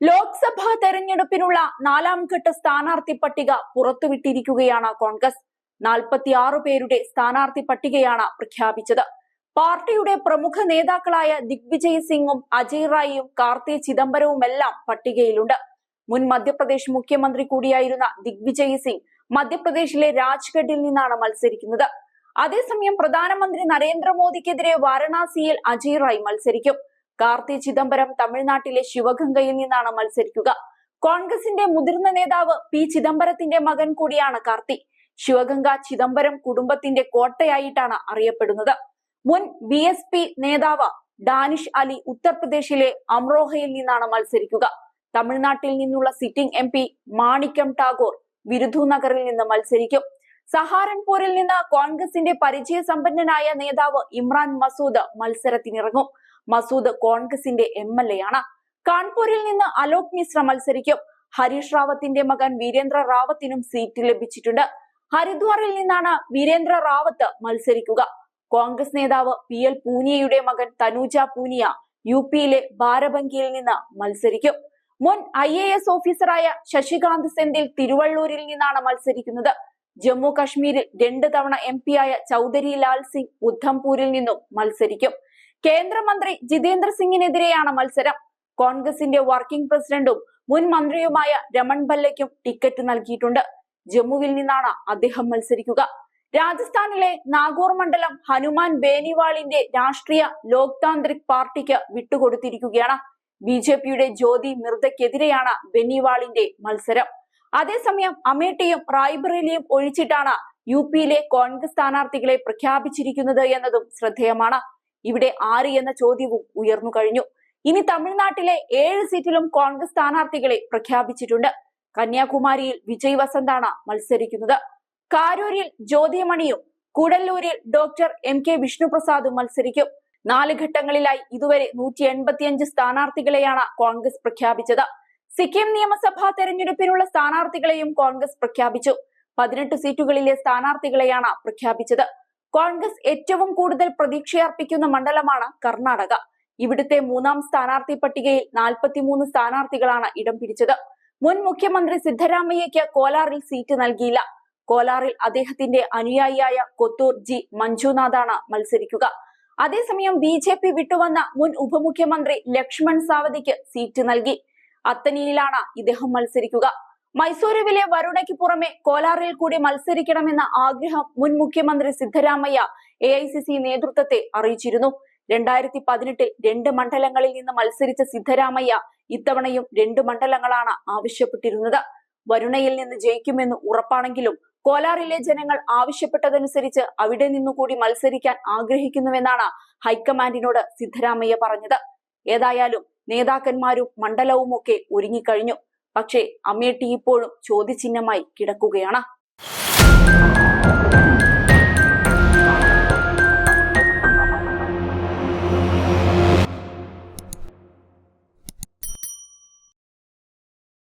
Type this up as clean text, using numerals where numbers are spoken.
ലോക്സഭാ തെരഞ്ഞെടുപ്പിനുള്ള 4ാം ഘട്ട സ്ഥാനാർത്ഥി പട്ടിക പുറത്തുവിട്ടിരിക്കുകയാണ് കോൺഗ്രസ്. 46 പേരുടെ സ്ഥാനാർത്ഥി പട്ടികയാണ് പ്രഖ്യാപിച്ചത്. പാർട്ടിയുടെ പ്രമുഖ നേതാക്കളായ ദിഗ്വിജയ് സിംഗും അജയ് റായിയും കാർത്തി ചിദംബരവുമെല്ലാം പട്ടികയിലുണ്ട്. മുൻ മധ്യപ്രദേശ് മുഖ്യമന്ത്രി കൂടിയായിരുന്ന ദിഗ്വിജയ് സിംഗ് മധ്യപ്രദേശിലെ രാജ്ഗഡിൽ നിന്നാണ് മത്സരിക്കുന്നത്. അതേസമയം പ്രധാനമന്ത്രി നരേന്ദ്രമോദിക്കെതിരെ വാരണാസിയിൽ അജയ് റായ് മത്സരിക്കും. കാർത്തി ചിദംബരം തമിഴ്നാട്ടിലെ ശിവഗംഗയിൽ നിന്നാണ് മത്സരിക്കുക. കോൺഗ്രസിന്റെ മുതിർന്ന നേതാവ് പി ചിദംബരത്തിന്റെ മകൻ കൂടിയാണ് കാർത്തി. ശിവഗംഗ ചിദംബരം കുടുംബത്തിന്റെ കോട്ടയായിട്ടാണ് അറിയപ്പെടുന്നത്. മുൻ BSP നേതാവ് ഡാനിഷ് അലി ഉത്തർപ്രദേശിലെ അമ്രോഹയിൽ നിന്നാണ് മത്സരിക്കുക. തമിഴ്നാട്ടിൽ നിന്നുള്ള സിറ്റിംഗ് MP മാണിക്കം ടാഗോർ വിരുധുനഗറിൽ നിന്ന് മത്സരിക്കും. സഹാരൻപൂരിൽ നിന്ന് കോൺഗ്രസിന്റെ പരിചയസമ്പന്നനായ നേതാവ് ഇമ്രാൻ മസൂദ് മത്സരത്തിനിറങ്ങും. മസൂദ് കോൺഗ്രസിന്റെ MLA ആണ്. കാൺപൂരിൽ നിന്ന് അലോക് മിശ്ര മത്സരിക്കും. ഹരീഷ് റാവത്തിന്റെ മകൻ വീരേന്ദ്ര റാവത്തിനും സീറ്റ് ലഭിച്ചിട്ടുണ്ട്. ഹരിദ്വാറിൽ നിന്നാണ് വീരേന്ദ്ര റാവത്ത് മത്സരിക്കുക. കോൺഗ്രസ് നേതാവ് PL പൂനിയയുടെ മകൻ തനൂജ പൂനിയ UP-യിലെ ബാരബങ്കിയിൽ നിന്ന് മത്സരിക്കും. മുൻ IAS ഓഫീസറായ ശശികാന്ത് സെന്തിൽ തിരുവള്ളൂരിൽ നിന്നാണ് മത്സരിക്കുന്നത്. ജമ്മു കശ്മീരിൽ 2 തവണ MP ആയ ചൌധരി ലാൽ സിംഗ് ഉദ്ധംപൂരിൽ നിന്നും മത്സരിക്കും. കേന്ദ്രമന്ത്രി ജിതേന്ദ്ര സിംഗിനെതിരെയാണ് മത്സരം. കോൺഗ്രസിന്റെ വർക്കിംഗ് പ്രസിഡന്റും മുൻ മന്ത്രിയുമായ രമൺ ഭല്ലയ്ക്കും ടിക്കറ്റ് നൽകിയിട്ടുണ്ട്. ജമ്മുവിൽ നിന്നാണ് അദ്ദേഹം മത്സരിക്കുക. രാജസ്ഥാനിലെ നാഗോർ മണ്ഡലം ഹനുമാൻ ബേനിവാളിന്റെ രാഷ്ട്രീയ ലോക് താന്ത്രിക് പാർട്ടിക്ക് വിട്ടുകൊടുത്തിരിക്കുകയാണ്. BJPയുടെ ജ്യോതി മിർദയ്ക്കെതിരെയാണ് ബെന്നിവാളിന്റെ മത്സരം. അതേസമയം അമേഠിയും റായ്ബറേലിയും ഒഴിച്ചിട്ടാണ് UP-യിലെ കോൺഗ്രസ് സ്ഥാനാർത്ഥികളെ പ്രഖ്യാപിച്ചിരിക്കുന്നത് എന്നതും ശ്രദ്ധേയമാണ്. ഇവിടെ ആര് എന്ന ചോദ്യവും ഉയർന്നു കഴിഞ്ഞു. ഇനി തമിഴ്നാട്ടിലെ 7 സീറ്റിലും കോൺഗ്രസ് സ്ഥാനാർത്ഥികളെ പ്രഖ്യാപിച്ചിട്ടുണ്ട്. കന്യാകുമാരിയിൽ വിജയ് വസന്താണ് മത്സരിക്കുന്നത്. കാരൂരിൽ ജ്യോതിമണിയും കൂടല്ലൂരിൽ ഡോക്ടർ MK വിഷ്ണുപ്രസാദും മത്സരിക്കും. 4 ഘട്ടങ്ങളിലായി ഇതുവരെ 185 സ്ഥാനാർത്ഥികളെയാണ് കോൺഗ്രസ് പ്രഖ്യാപിച്ചത്. സിക്കിം നിയമസഭാ തെരഞ്ഞെടുപ്പിനുള്ള സ്ഥാനാർത്ഥികളെയും കോൺഗ്രസ് പ്രഖ്യാപിച്ചു. 18 സീറ്റുകളിലെ സ്ഥാനാർത്ഥികളെയാണ് പ്രഖ്യാപിച്ചത്. കോൺഗ്രസ് ഏറ്റവും കൂടുതൽ പ്രതീക്ഷയർപ്പിക്കുന്ന മണ്ഡലമാണ് കർണാടക. ഇവിടുത്തെ 3ാം സ്ഥാനാർത്ഥി പട്ടികയിൽ 43 സ്ഥാനാർത്ഥികളാണ് ഇടം പിടിച്ചത്. മുൻ മുഖ്യമന്ത്രി സിദ്ധരാമയ്യയ്ക്ക് കോലാറിൽ സീറ്റ് നൽകിയില്ല. കോലാറിൽ അദ്ദേഹത്തിന്റെ അനുയായിയായ കൊത്തൂർ G മഞ്ജുനാഥാണ് മത്സരിക്കുക. അതേസമയം BJP വിട്ടുവന്ന മുൻ ഉപമുഖ്യമന്ത്രി ലക്ഷ്മൺ സാവതിക്ക് സീറ്റ് നൽകി. അത്തനിയിലാണ് ഇദ്ദേഹം മത്സരിക്കുക. മൈസൂരുവിലെ വരുണയ്ക്ക് പുറമെ കോലാറിൽ കൂടി മത്സരിക്കണമെന്ന ആഗ്രഹം മുൻ മുഖ്യമന്ത്രി സിദ്ധരാമയ്യ AICC നേതൃത്വത്തെ അറിയിച്ചിരുന്നു. 2018-ൽ 2 മണ്ഡലങ്ങളിൽ നിന്ന് മത്സരിച്ച സിദ്ധരാമയ്യ ഇത്തവണയും 2 മണ്ഡലങ്ങളാണ് ആവശ്യപ്പെട്ടിരുന്നത്. വരുണയിൽ നിന്ന് ജയിക്കുമെന്ന് ഉറപ്പാണെങ്കിലും കോലാറിലെ ജനങ്ങൾ ആവശ്യപ്പെട്ടതനുസരിച്ച് അവിടെ നിന്നുകൂടി മത്സരിക്കാൻ ആഗ്രഹിക്കുന്നുവെന്നാണ് ഹൈക്കമാൻഡിനോട് സിദ്ധരാമയ്യ പറഞ്ഞത്. ഏതായാലും നേതാക്കന്മാരും മണ്ഡലവുമൊക്കെ ഒരുങ്ങിക്കഴിഞ്ഞു. പക്ഷേ അമേഠി ഇപ്പോഴും ചോദ്യചിഹ്നമായി കിടക്കുകയാണ്.